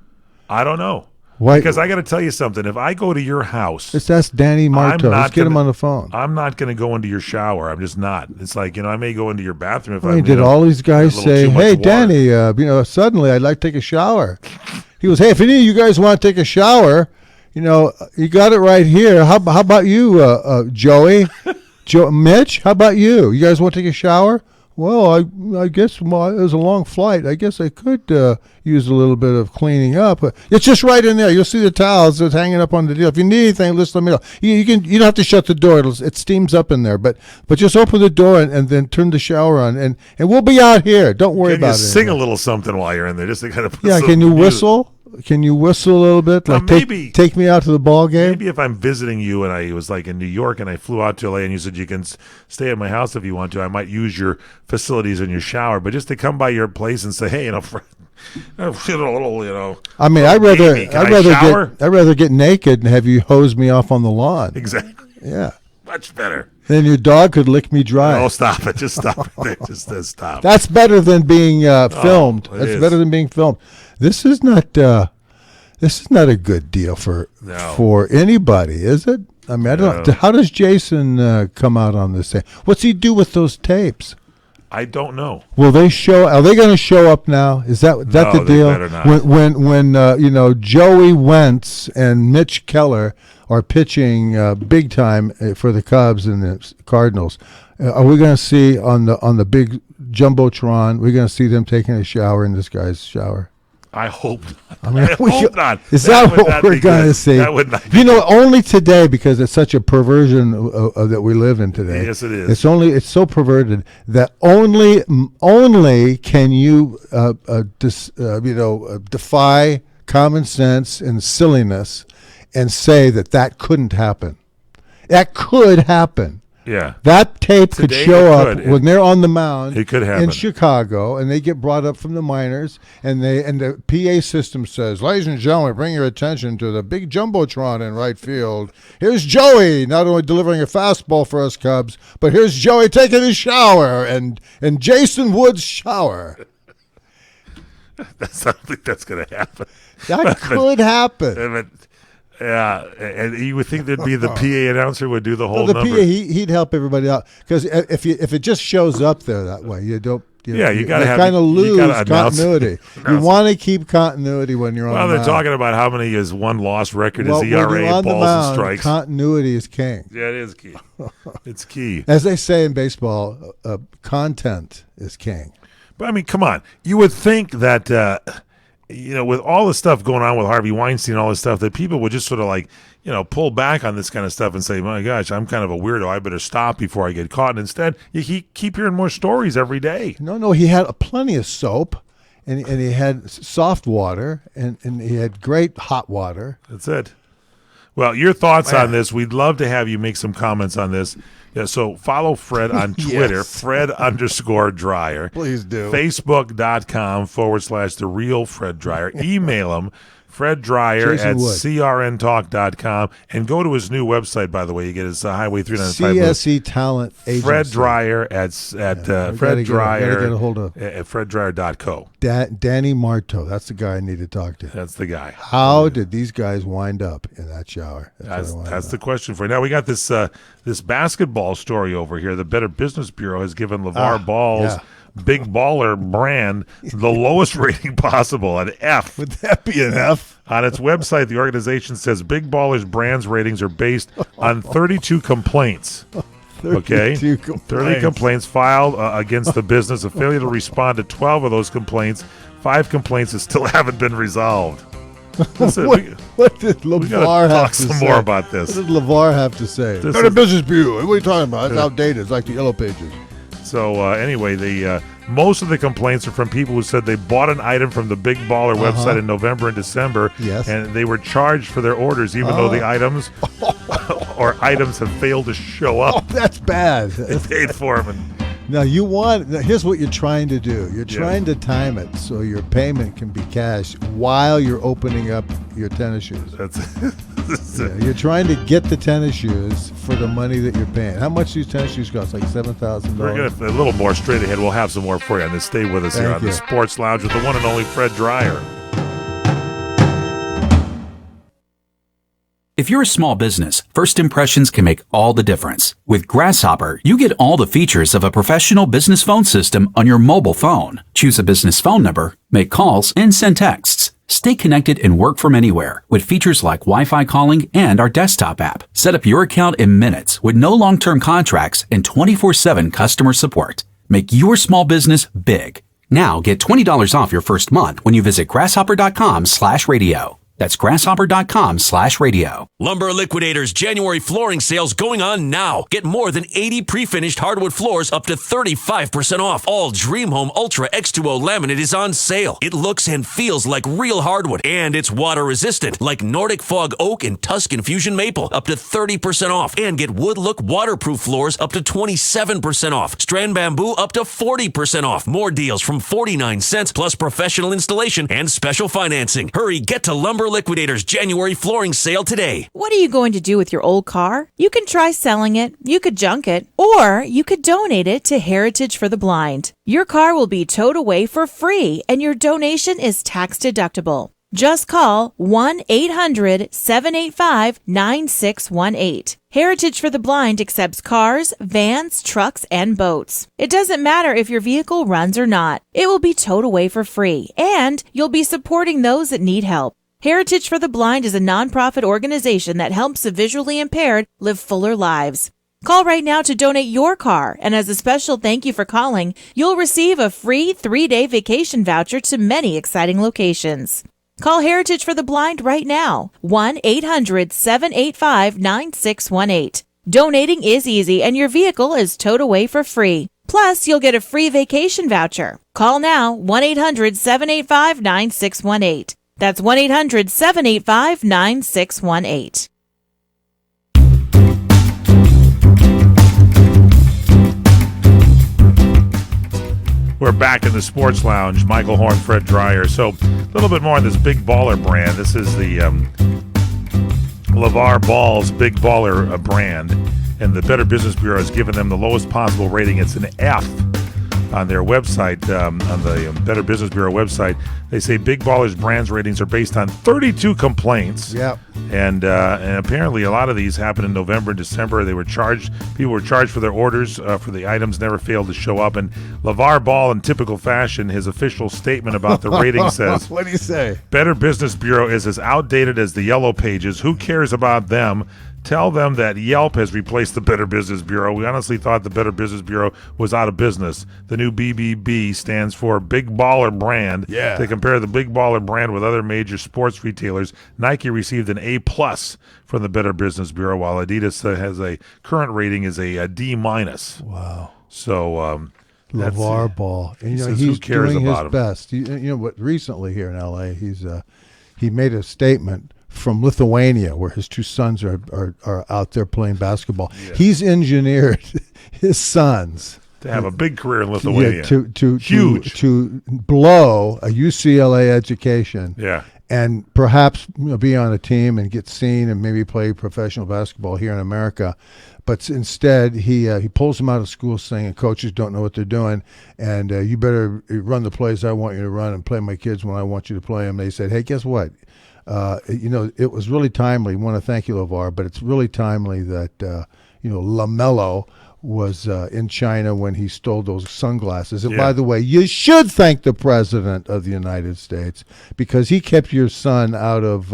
I don't know. Why? Because I got to tell you something. If I go to your house, that's Danny Marto. Let's get him on the phone. I'm not going to go into your shower. I'm just not. It's like, I may go into your bathroom if did all these guys say, "Hey, Danny, suddenly I'd like to take a shower." He goes, "Hey, if any of you guys want to take a shower, you got it right here. How about you, Joey, Mitch? How about you? You guys want to take a shower?" Well, I guess it was a long flight. I guess I could use a little bit of cleaning up. It's just right in there. You'll see the towels that's hanging up on the deal. If you need anything, just let me know. You don't have to shut the door. It steams up in there. But just open the door and then turn the shower on, and we'll be out here. Don't worry about it. Sing a little something while you're in there, just to kind of put some can you music. Whistle? Can you whistle a little bit? Like maybe take me out to the ball game? Maybe if I'm visiting you and I was like in New York and I flew out to LA and you said you can stay at my house if you want to, I might use your facilities in your shower. But just to come by your place and say, hey, feel a little, I mean, I'd rather get naked and have you hose me off on the lawn. Exactly. Yeah. Much better. Then your dog could lick me dry. Oh, stop it. Just stop it there. Just stop. That's better than being filmed. That's better than being filmed. This is not a good deal for anybody, is it? I mean, I don't know. How does Jason come out on this thing? What's he do with those tapes? I don't know. Will they show? Are they going to show up now? Is that the deal? They better not. When Joey Wentz and Mitch Keller are pitching big time for the Cubs and the Cardinals, are we going to see on the big jumbotron? We're going to see them taking a shower in this guy's shower. I hope not. I mean, hope not. Is that what we're going to see? That would not. Only today, because it's such a perversion that we live in today. Yes, it is. It's so perverted that only can you defy common sense and silliness and say that couldn't happen. That could happen. Yeah. That tape could show up when they're on the mound it could happen. In Chicago, and they get brought up from the minors, and the PA system says, "Ladies and gentlemen, bring your attention to the big jumbotron in right field. Here's Joey, not only delivering a fastball for us Cubs, but here's Joey taking his shower, and Jason Wood's shower." I don't think that's going to happen. That could happen. Yeah, and you would think there'd be the PA announcer would do the whole the number. PA, he'd help everybody out, because if it just shows up there that way, you don't. You got to kind of lose continuity. You want to keep continuity when you're on. Well, the they're talking about how many is one-loss record is when ERA, you're on balls the mound, and strikes. Continuity is king. Yeah, it is key. It's key. As they say in baseball, content is king. But I mean, come on. You would think that. With all the stuff going on with Harvey Weinstein and all this stuff, that people would just sort of pull back on this kind of stuff and say, my gosh, I'm kind of a weirdo. I better stop before I get caught. And instead, you keep hearing more stories every day. No, he had plenty of soap, and he had soft water, and he had great hot water. That's it. Well, your thoughts on this, we'd love to have you make some comments on this. Yeah, so follow Fred on Twitter, Yes. Fred_Dryer. Please do. Facebook.com/The Real Fred Dryer. Email him, FredDryer@CRNTalk.com. And go to his new website, by the way. You get his Highway 395. CSE Talent Agency. Fred Dryer at Fred Dryer get a hold of at FredDryer.co. Danny Marto. That's the guy I need to talk to. That's the guy. How did these guys wind up in that shower? That's the question for you. Now we got this this basketball story over here. The Better Business Bureau has given LeVar Ball's Big Baller brand the lowest rating possible, an F. Would that be an F? On its website, the organization says Big Baller's brand's ratings are based on 32 complaints. Okay, 30 complaints filed against the business. A failure to respond to 12 of those complaints. 5 complaints that still haven't been resolved. Listen, what did LeVar have to say? Talk some more about this. What did LeVar have to say? Better Business Bureau. What are you talking about? It's outdated. It's like the Yellow Pages. So anyway, most of the complaints are from people who said they bought an item from the Big Baller website in November and December, and they were charged for their orders even though the items or items have failed to show up. Oh, that's bad. They paid for them. Now here's what you're trying to do. You're trying to time it so your payment can be cash while you're opening up your tennis shoes. You're trying to get the tennis shoes for the money that you're paying. How much these tennis shoes cost? Like $7,000. We're going to a little more straight ahead. We'll have some more for you on this. Stay with us here on the Sports Lounge with the one and only Fred Dryer. If you're a small business, first impressions can make all the difference. With Grasshopper, you get all the features of a professional business phone system on your mobile phone. Choose a business phone number, make calls, and send texts. Stay connected and work from anywhere with features like Wi-Fi calling and our desktop app. Set up your account in minutes with no long-term contracts and 24/7 customer support. Make your small business big. Now get $20 off your first month when you visit grasshopper.com/radio. That's grasshopper.com/radio. Lumber Liquidators January flooring sales going on now. Get more than 80 pre-finished hardwood floors up to 35% off. All Dream Home Ultra X2O laminate is on sale. It looks and feels like real hardwood, and it's water resistant, like Nordic Fog Oak and Tuscan Fusion Maple, up to 30% off. And get Wood Look waterproof floors up to 27% off. Strand Bamboo up to 40% off. More deals from 49 cents plus professional installation and special financing. Hurry, get to Lumber Liquidators January flooring sale today. What are you going to do with your old car? You can try selling it, you could junk it, or you could donate it to Heritage for the Blind. Your car will be towed away for free, and your donation is tax deductible. Just call 1-800-785-9618. Heritage for the Blind accepts cars, vans, trucks, and boats. It doesn't matter if your vehicle runs or not. It will be towed away for free, and you'll be supporting those that need help. Heritage for the Blind is a nonprofit organization that helps the visually impaired live fuller lives. Call right now to donate your car, and as a special thank you for calling, you'll receive a free 3-day vacation voucher to many exciting locations. Call Heritage for the Blind right now, 1-800-785-9618. Donating is easy, and your vehicle is towed away for free. Plus, you'll get a free vacation voucher. Call now, 1-800-785-9618. That's 1-800-785-9618. We're back in the Sports Lounge. Michael Horn, Fred Dryer. So a little bit more on this Big Baller brand. This is the LeVar Ball's Big Baller brand. And the Better Business Bureau has given them the lowest possible rating. It's an F on their website, on the Better Business Bureau website. They say Big Baller's brand's ratings are based on 32 complaints. Yep. And apparently a lot of these happened in November and December. People were charged for their orders for the items never failed to show up. And LeVar Ball, in typical fashion, his official statement about the rating says, what do you say? Better Business Bureau is as outdated as the Yellow Pages. Who cares about them? Tell them that Yelp has replaced the Better Business Bureau. We honestly thought the Better Business Bureau was out of business. The new BBB stands for Big Baller Brand. Yeah. To compare the Big Baller brand with other major sports retailers, Nike received an A+ from the Better Business Bureau, while Adidas has a current rating is a D-. Wow. So LeVar Ball. And, says, he's who cares doing about his best. What recently here in LA, he made a statement from Lithuania, where his two sons are out there playing basketball. Yeah. He's engineered his sons to have a big career in Lithuania. Huge. To blow a UCLA education. Yeah. And perhaps be on a team and get seen and maybe play professional basketball here in America. But instead, he pulls them out of school saying coaches don't know what they're doing, and you better run the plays I want you to run and play my kids when I want you to play them. They said, hey, guess what? It was really timely. I want to thank you, LeVar, but it's really timely that, LaMelo was in China when he stole those sunglasses. And by the way, you should thank the President of the United States because he kept your son out of,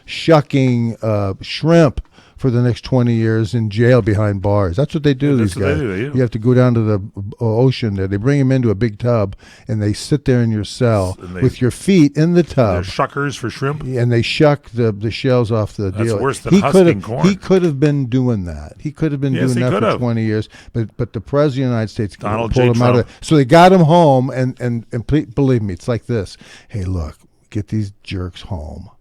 shucking shrimp for the next 20 years in jail behind bars. That's what they do, these guys. You have to go down to the ocean there. They bring him into a big tub, and they sit there in your cell with your feet in the tub. They're shuckers for shrimp? And they shuck the shells off the deal. That's worse than husking corn. He could have been doing that. He could have been doing that for 20 years. But the President of the United States pulled him out of it. So they got him home, and believe me, it's like this. Hey, look, get these jerks home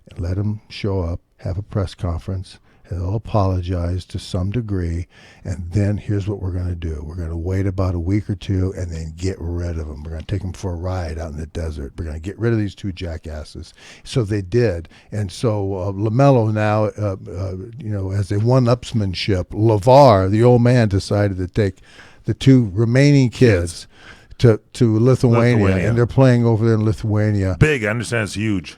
and let them show up, have a press conference. They'll apologize to some degree, and then here's what we're going to do. We're going to wait about a week or two and then get rid of them. We're going to take them for a ride out in the desert. We're going to get rid of these two jackasses. So they did. And so LaMelo now, as a one-upsmanship, LeVar, the old man, decided to take the two remaining kids to Lithuania, and they're playing over there in Lithuania. Big. I understand it's huge.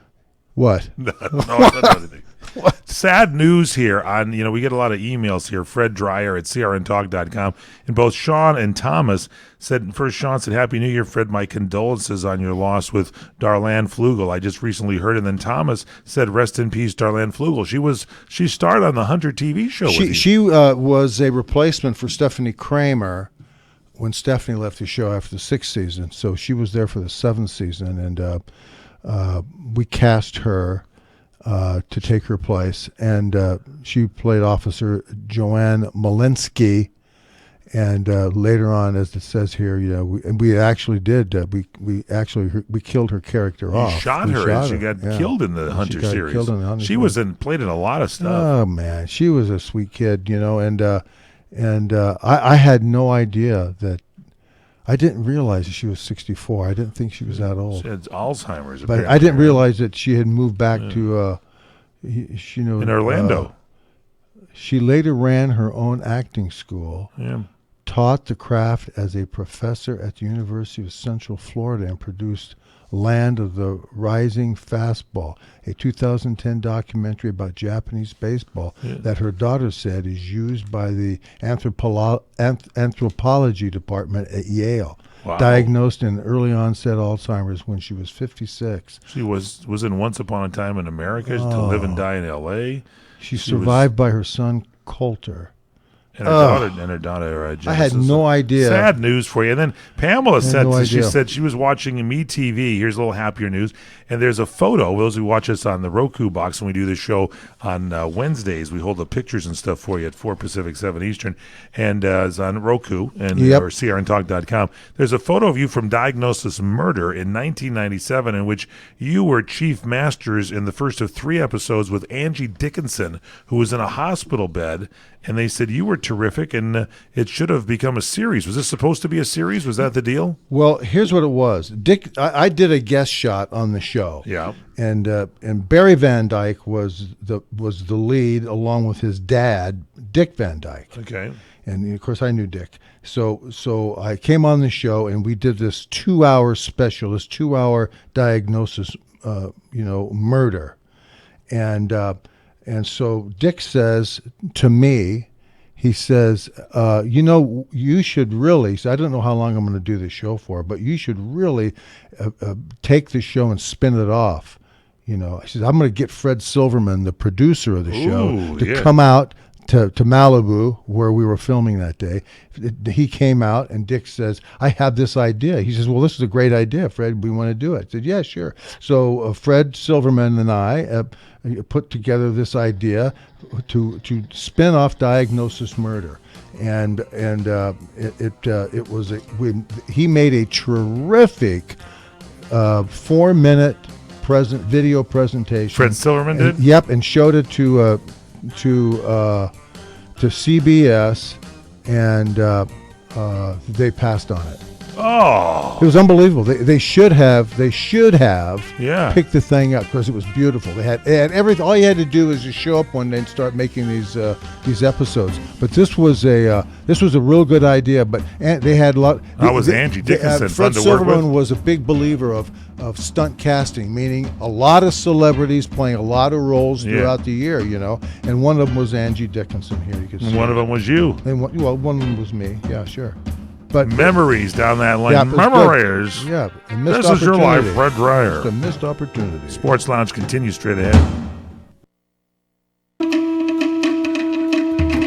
What? No, anything. What? Sad news here on, we get a lot of emails here. Fred Dreyer at crntalk.com. And both Sean and Thomas said, first Sean said, Happy New Year, Fred. My condolences on your loss with Darlene Flugel. I just recently heard. And then Thomas said, rest in peace, Darlene Flugel. She starred on the Hunter TV show with you. She was a replacement for Stephanie Kramer when Stephanie left the show after the 6th season. So she was there for the 7th season. And we cast her to take her place, and she played Officer Joanne Malinsky, and later on, as it says here, we actually did. We killed her character off. You shot her, and she got killed in the Hunter series. She played in a lot of stuff. Oh man, she was a sweet kid, and I had no idea that. I didn't realize that she was 64. I didn't think she was that old. She had Alzheimer's. But I didn't realize that she had moved back to, in Orlando. She later ran her own acting school, taught the craft as a professor at the University of Central Florida, and produced Land of the Rising Fastball, a 2010 documentary about Japanese baseball that her daughter said is used by the anthropology department at Yale. Wow. Diagnosed in early onset Alzheimer's when she was 56. She was in Once Upon a Time in America, To Live and Die in L.A. She survived by her son Coulter. And her daughter Genesis. I had no idea. Sad news for you. And then Pamela said, she said she was watching MeTV. Here's a little happier news. And there's a photo. Those who watch us on the Roku box, when we do the show on Wednesdays, we hold the pictures and stuff for you at 4 Pacific, 7 Eastern. And it's on Roku and or crntalk.com. There's a photo of you from Diagnosis Murder in 1997 in which you were chief masters in the first of 3 episodes with Angie Dickinson, who was in a hospital bed. And they said you were terrific, and it should have become a series. Was this supposed to be a series? Was that the deal? Well, here's what it was. I did a guest shot on the show. Yeah. And Barry Van Dyke was the lead, along with his dad, Dick Van Dyke. Okay. And of course, I knew Dick. So I came on the show, and we did this 2-hour special, this 2-hour diagnosis, murder, and so Dick says to me, he says, you should really, so I don't know how long I'm going to do this show for, but you should really take the show and spin it off. He says, I'm going to get Fred Silverman, the producer of the show, to come out to Malibu, where we were filming that day. He came out, and Dick says, I have this idea. He says, well, this is a great idea, Fred. We want to do it. I said, yeah, sure. So Fred Silverman and I put together this idea to spin off Diagnosis Murder. And he made a terrific 4-minute video presentation. Fred Silverman did? Yep, and showed it to CBS, and they passed on it. Oh, it was unbelievable. They should have yeah. picked the thing up because it was beautiful. They had everything. All you had to do is just show up one day and start making these episodes. But this was a real good idea. But they had a lot. That was Angie Dickinson. Fred Silverman was a big believer of stunt casting, meaning a lot of celebrities playing a lot of roles throughout the year. And one of them was Angie Dickinson. Here you can see. One of them was you. And one of them was me. Yeah, sure. But memories down that lane. Yeah, memories. Yeah. This is your life, Fred Dreyer. It's a missed opportunity. Sports Lounge continues straight ahead.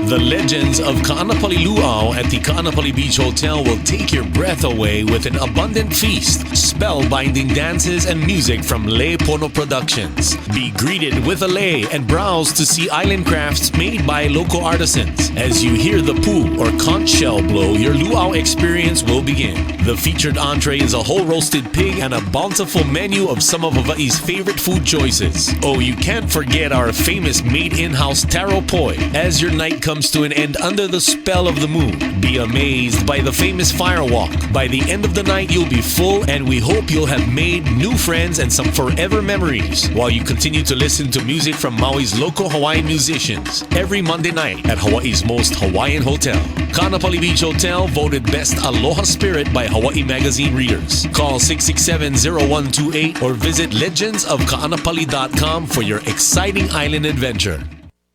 The legends of Ka'anapali Luau at the Ka'anapali Beach Hotel will take your breath away with an abundant feast, spellbinding dances, and music from Lei Pono Productions. Be greeted with a lei and browse to see island crafts made by local artisans. As you hear the pu or conch shell blow, your luau experience will begin. The featured entree is a whole roasted pig and a bountiful menu of some of Hawaii's favorite food choices. Oh, you can't forget our famous made in-house taro poi. As your night comes to an end under the spell of the moon, be amazed by the famous firewalk. By the end of the night, you'll be full, and we hope you'll have made new friends and some forever memories while you continue to listen to music from Maui's local Hawaiian musicians every Monday night at Hawaii's most Hawaiian hotel. Ka'anapali Beach Hotel, voted Best Aloha Spirit by Hawaii Magazine readers. Call 667-0128 or visit legendsofka'anapali.com for your exciting island adventure.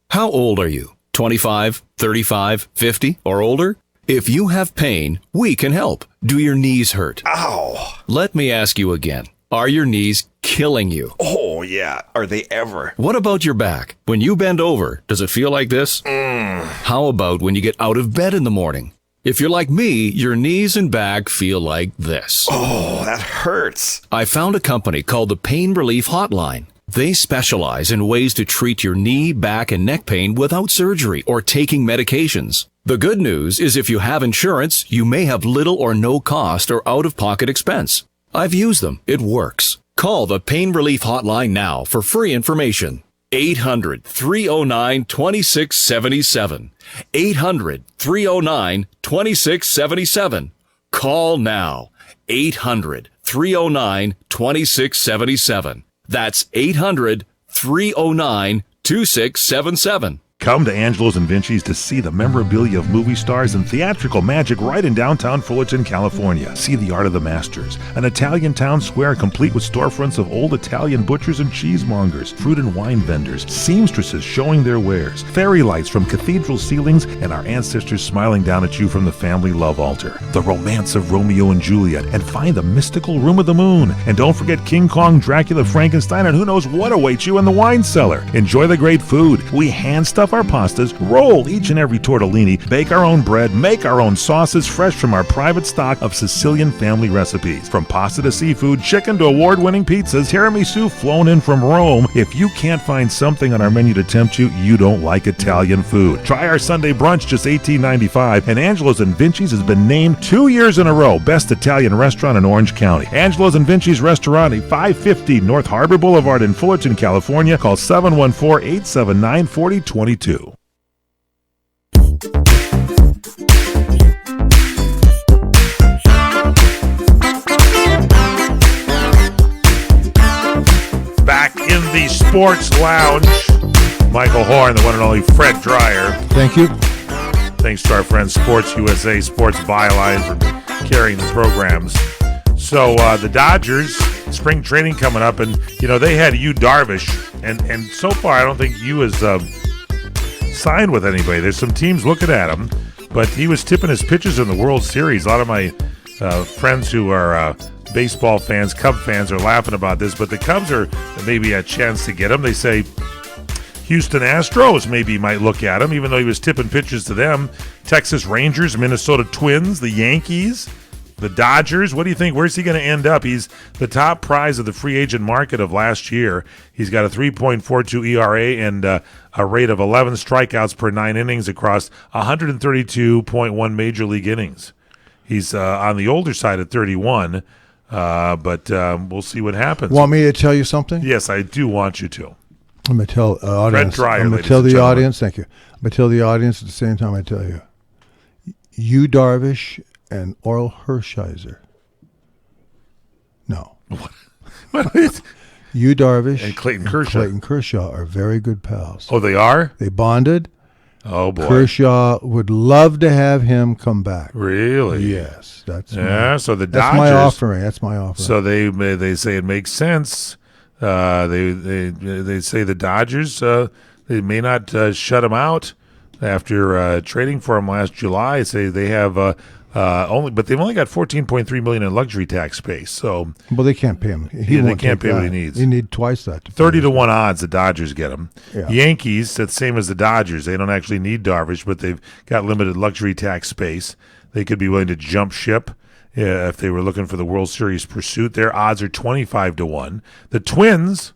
How old are you? 25, 35, 50, or older? If you have pain, we can help. Do your knees hurt? Ow! Let me ask you again. Are your knees killing you? Oh, yeah. Are they ever? What about your back? When you bend over, does it feel like this? How about when you get out of bed in the morning? If you're like me, your knees and back feel like this. Oh, that hurts. I found a company called the Pain Relief Hotline. They specialize in ways to treat your knee, back, and neck pain without surgery or taking medications. The good news is if you have insurance, you may have little or no cost or out-of-pocket expense. I've used them. It works. Call the Pain Relief Hotline now for free information. 800-309-2677. 800-309-2677. Call now. 800-309-2677. That's 800-309-2677. Come to Angelo's and Vinci's to see the memorabilia of movie stars and theatrical magic right in downtown Fullerton, California. See the art of the masters, an Italian town square complete with storefronts of old Italian butchers and cheesemongers, fruit and wine vendors, seamstresses showing their wares, fairy lights from cathedral ceilings, and our ancestors smiling down at you from the family love altar. The romance of Romeo and Juliet, and find the mystical Room of the Moon. And don't forget King Kong, Dracula, Frankenstein, and who knows what awaits you in the wine cellar. Enjoy the great food. We hand stuff our pastas, roll each and every tortellini, bake our own bread, make our own sauces fresh from our private stock of Sicilian family recipes. From pasta to seafood, chicken to award-winning pizzas, tiramisu flown in from Rome. If you can't find something on our menu to tempt you, you don't like Italian food. Try our Sunday brunch, just $18.95, and Angelo's and Vinci's has been named 2 years in a row Best Italian Restaurant in Orange County. Angelo's and Vinci's Restaurant at 550 North Harbor Boulevard in Fullerton, California. Call 714-879-4022. Back in the Sports Lounge, Michael Horn, the one and only Fred Dreyer. Thank you. Thanks to our friends Sports USA, Sports Byline for carrying the programs. So the Dodgers, spring training coming up, and they had Yu Darvish, and so far I don't think Yu has signed with anybody. There's some teams looking at him, but he was tipping his pitches in the World Series. A lot of my friends who are baseball fans, Cub fans, are laughing about this, but the Cubs are maybe a chance to get him. They say Houston Astros maybe might look at him, even though he was tipping pitches to them. Texas Rangers, Minnesota Twins, the Yankees, the Dodgers. What do you think? Where's he going to end up? He's the top prize of the free agent market of last year. He's got a 3.42 ERA and a rate of 11 strikeouts per 9 innings across 132.1 major league innings. He's on the older side at 31. But we'll see what happens. Want me to tell you something? Yes, I do want you to. I'm going to tell audience. Fred Dryer, I'm going to tell the audience. Thank you. I'm going to tell the audience at the same time I tell you. Yu Darvish and Oral Hershiser. No. What is? Yu Darvish and Clayton Kershaw are very good pals. Oh, they are? They bonded. Oh, boy. Kershaw would love to have him come back. Really? Yes. So the Dodgers. That's my offering. That's my offering. So they say it makes sense. They say the Dodgers they may not shut him out after trading for him last July. Say they have but they've only got $14.3 million in luxury tax space. So they can't pay him. They can't pay what he needs. He need twice that. 30-1 odds the Dodgers get him. Yeah. Yankees, that's the same as the Dodgers. They don't actually need Darvish, but they've got limited luxury tax space. They could be willing to jump ship if they were looking for the World Series pursuit. Their odds are 25-1. The Twins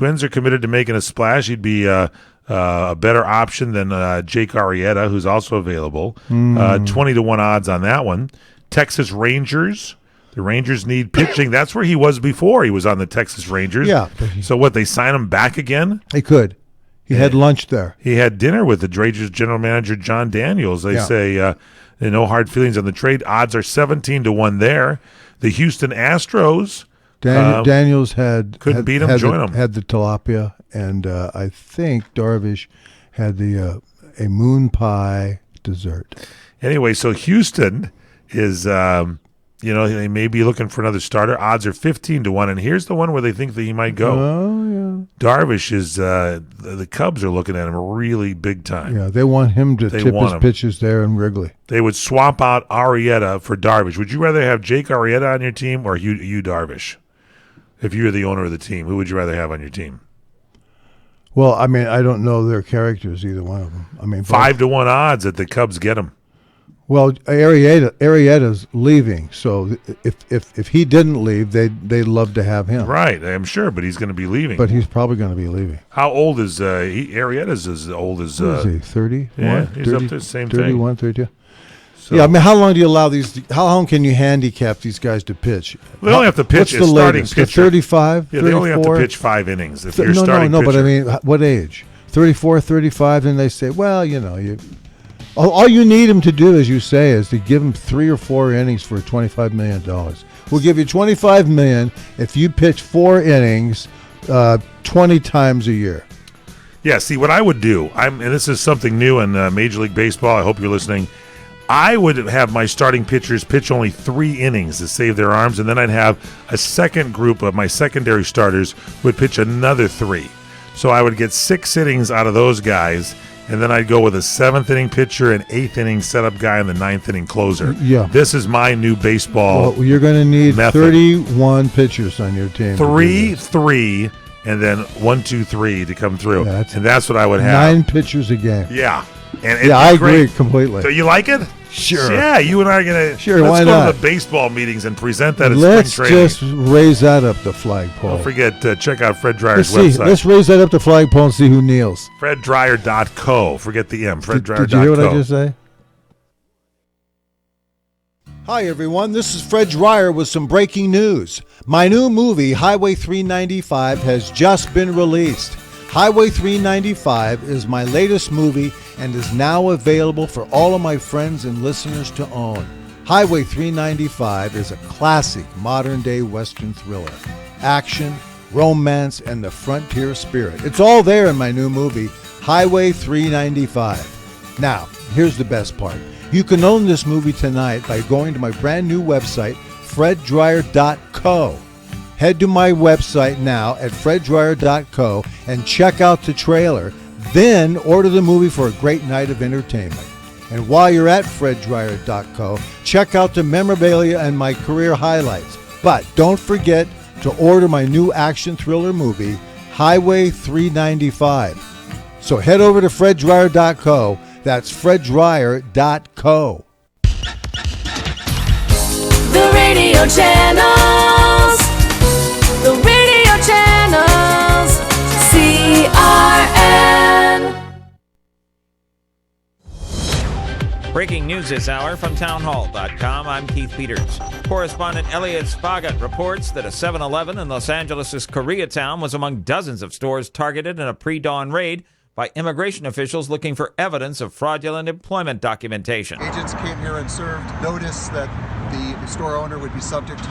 are committed to making a splash. He'd be a better option than Jake Arrieta, who's also available. 20-1 odds on that one. Texas Rangers. The Rangers need pitching. That's where he was before. He was on the Texas Rangers. Yeah. So what, they sign him back again? He could. He had lunch there. He had dinner with the Rangers general manager, John Daniels. They say no hard feelings on the trade. Odds are 17-1 there. The Houston Astros. Daniels couldn't beat him. Join him. Had the tilapia, and I think Darvish had the a moon pie dessert. Anyway, so Houston is they may be looking for another starter. Odds are 15-1, and here's the one where they think that he might go. Oh yeah. Darvish is the Cubs are looking at him really big time. Yeah, they want him to tip his pitches there in Wrigley. They would swap out Arrieta for Darvish. Would you rather have Jake Arrieta on your team or Yu Darvish? If you're the owner of the team, who would you rather have on your team? Well, I mean, I don't know their characters, either one of them. I mean, 5-1 odds that the Cubs get him. Well, Arrieta's leaving, so if he didn't leave, they'd love to have him. Right, I'm sure, but he's going to be leaving. But he's probably going to be leaving. How old is Arrieta's as old as? What is he? 30? Yeah, he's 30, up to the same 31, thing. 32. So. Yeah, I mean, how long do you allow these? How long can you handicap these guys to pitch? They only have to pitch. What's the latest? 35. Yeah, 34? they only have to pitch 5 innings. If you're starting no, pitcher. but I mean, what age? 34, 35, and they say, well, all you need him to do, as you say, is to give him 3 or 4 innings for $25 million. We'll give you $25 million if you pitch 4 innings 20 times a year. Yeah, see, what I would do, and this is something new in Major League Baseball, I hope you're listening, I would have my starting pitchers pitch only 3 innings to save their arms, and then I'd have a second group of my secondary starters would pitch another 3. So I would get 6 innings out of those guys, and then I'd go with a 7th inning pitcher, an 8th inning setup guy, and the 9th inning closer. Yeah. This is my new baseball. Well, you're going to need method. 31 pitchers on your team. 3, and then 1, 2, 3 to come through. Yeah, and that's what I would have. 9 pitchers a game. Yeah. And I agree completely. So you like it? Sure. Yeah, you and I are going to. Sure, let's why go not? to the baseball meetings and present that at Let's spring training. just raise that up the flagpole. Don't forget to check out Fred Dryer's Let's website. Let's raise that up the flagpole and see who kneels. FredDryer.co. Forget the M. FredDryer.co. Did you hear what I just say? Hi, everyone. This is Fred Dryer with some breaking news. My new movie, Highway 395, has just been released. Highway 395 is my latest movie and is now available for all of my friends and listeners to own. Highway 395 is a classic modern-day Western thriller. Action, romance, and the frontier spirit. It's all there in my new movie, Highway 395. Now, here's the best part. You can own this movie tonight by going to my brand new website, FredDryer.co. Head to my website now at FredDryer.co and check out the trailer. Then order the movie for a great night of entertainment. And while you're at FredDryer.co, check out the memorabilia and my career highlights. But don't forget to order my new action thriller movie, Highway 395. So head over to FredDryer.co. That's FredDryer.co. The radio channels. The radio channels. CRN. Breaking news this hour from townhall.com. I'm Keith Peters. Correspondent Elliot Spagat reports that a 7-Eleven in Los Angeles' Koreatown was among dozens of stores targeted in a pre-dawn raid by immigration officials looking for evidence of fraudulent employment documentation. Agents came here and served notice that the store owner would be subject to